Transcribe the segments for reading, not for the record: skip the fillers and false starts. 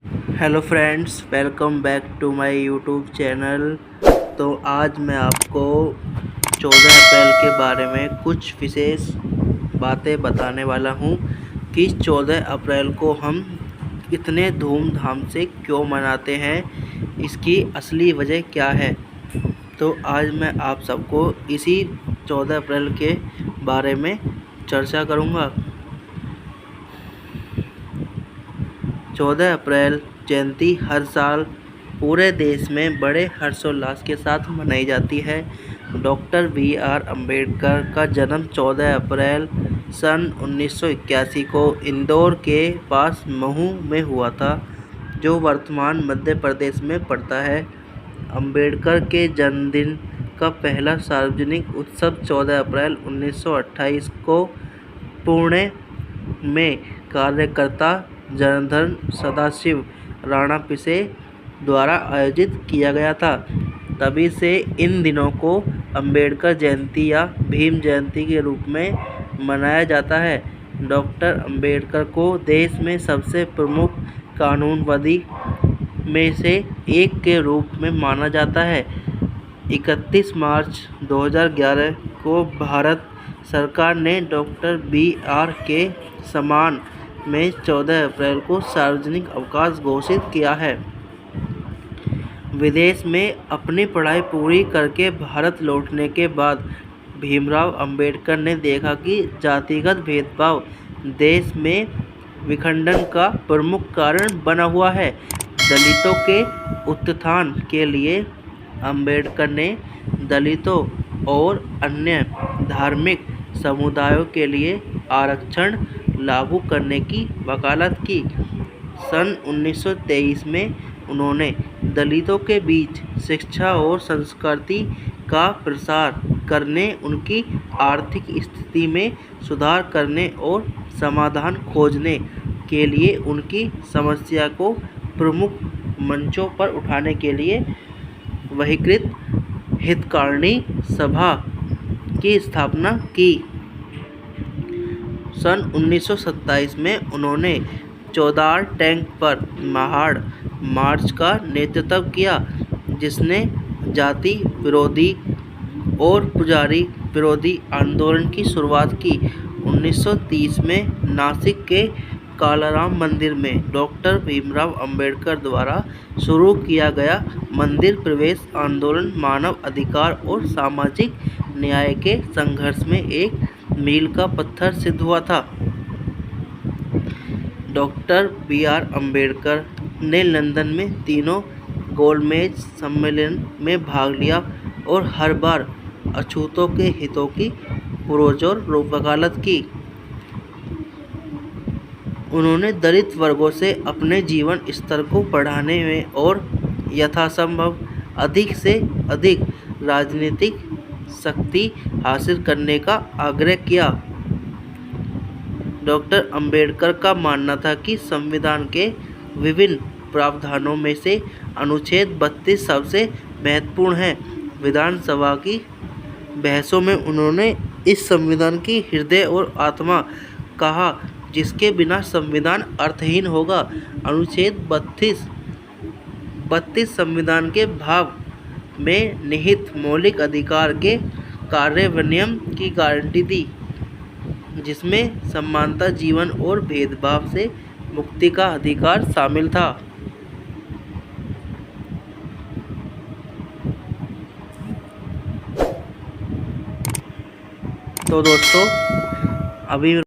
Hello friends, welcome back to my YouTube channel. तो आज मैं आपको 14 अप्रैल के बारे में कुछ विशेष बातें बताने वाला हूं कि 14 अप्रैल को हम इतने धूमधाम से क्यों मनाते हैं, इसकी असली वजह क्या है। तो आज मैं आप सबको इसी 14 अप्रैल के बारे में चर्चा करूंगा। 14 अप्रैल जयंती हर साल पूरे देश में बड़े हर्षोल्लास के साथ मनाई जाती है। Doctor B R. अम्बेडकर का जन्म 14 अप्रैल सन 1981 को इंदौर के पास महू में हुआ था, जो वर्तमान मध्य प्रदेश में पड़ता है। अम्बेडकर के जन्मदिन का पहला सार्वजनिक उत्सव 14 अप्रैल 1928 को पुणे में कार्यकर्ता जनार्दन सदाशिव राणा पिसे द्वारा आयोजित किया गया था। तभी से इन दिनों को अम्बेडकर जयंती या भीम जयंती के रूप में मनाया जाता है। डॉक्टर अम्बेडकर को देश में सबसे प्रमुख कानूनविद में से एक के रूप में माना जाता है। 31 मार्च 2011 को भारत सरकार ने डॉक्टर बी.आर. के सम्मान में 14 अप्रैल को सार्वजनिक अवकाश घोषित किया है। विदेश में अपनी पढ़ाई पूरी करके भारत लौटने के बाद भीमराव अंबेडकर ने देखा कि जातिगत भेदभाव देश में विखंडन का प्रमुख कारण बना हुआ है। दलितों के उत्थान के लिए अंबेडकर ने दलितों और अन्य धार्मिक समुदायों के लिए आरक्षण लागू करने की वकालत की। सन 1923 में उन्होंने दलितों के बीच शिक्षा और संस्कृति का प्रसार करने, उनकी आर्थिक स्थिति में सुधार करने और समाधान खोजने के लिए उनकी समस्या को प्रमुख मंचों पर उठाने के लिए वहीकृत हितकारिणी सभा की स्थापना की। सन 1927 में उन्होंने 14 टैंक पर महाड़ मार्च का नेतृत्व किया, जिसने जाति विरोधी और पुजारी विरोधी आंदोलन की शुरुआत की। 1930 में नासिक के कालाराम मंदिर में डॉक्टर भीमराव अंबेडकर द्वारा शुरू किया गया मंदिर प्रवेश आंदोलन मानव अधिकार और सामाजिक न्याय के संघर्ष में एक मील का पत्थर सिद्ध हुआ था। Doctor B R. अम्बेडकर ने लंदन में तीनों गोलमेज सम्मेलन में भाग लिया और हर बार अछूतों के हितों की पुरजोर वकालत की। उन्होंने दलित वर्गों से अपने जीवन स्तर को बढ़ाने में और यथासंभव अधिक से अधिक राजनीतिक शक्ति हासिल करने का आग्रह किया। डॉक्टर अंबेडकर का मानना था कि संविधान के विभिन्न प्रावधानों में से अनुच्छेद 32 सबसे महत्वपूर्ण है। विधानसभा की बहसों में उन्होंने इस संविधान की हृदय और आत्मा कहा, जिसके बिना संविधान अर्थहीन होगा। अनुच्छेद 32 संविधान के भाव में निहित मौलिक अधिकार के कार्यान्वयन की गारंटी दी, जिसमें समानता, जीवन और भेदभाव से मुक्ति का अधिकार शामिल था। तो दोस्तों, अभी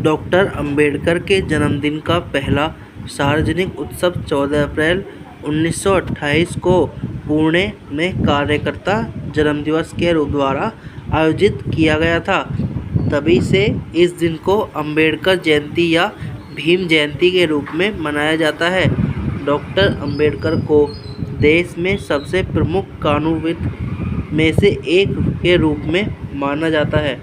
डॉक्टर अंबेडकर के जन्मदिन का पहला सार्वजनिक उत्सव 14 अप्रैल 1928 को पुणे में कार्यकर्ता जन्मदिवस के रूप द्वारा आयोजित किया गया था। तभी से इस दिन को अंबेडकर जयंती या भीम जयंती के रूप में मनाया जाता है। डॉक्टर अंबेडकर को देश में सबसे प्रमुख कानूनविद में से एक के रूप में माना जाता है।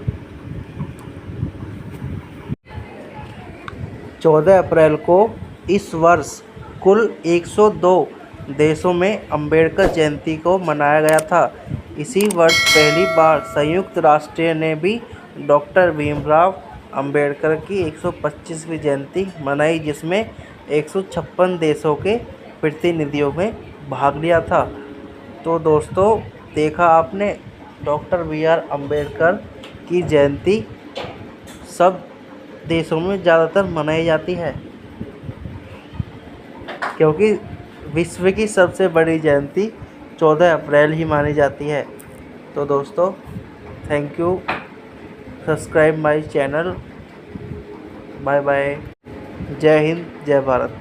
14 अप्रैल को इस वर्ष कुल 102 देशों में अंबेडकर जयंती को मनाया गया था। इसी वर्ष पहली बार संयुक्त राष्ट्र ने भी डॉक्टर भीमराव अंबेडकर की 125वीं जयंती मनाई, जिसमें 156 देशों के प्रतिनिधियों में भाग लिया था। तो दोस्तों देखा आपने, डॉक्टर बी.आर. अम्बेडकर की जयंती सब देशों में ज़्यादातर मनाई जाती है, क्योंकि विश्व की सबसे बड़ी जयंती 14 अप्रैल ही मानी जाती है। तो दोस्तों thank you, subscribe my channel. Bye bye. जय हिंद, जय भारत।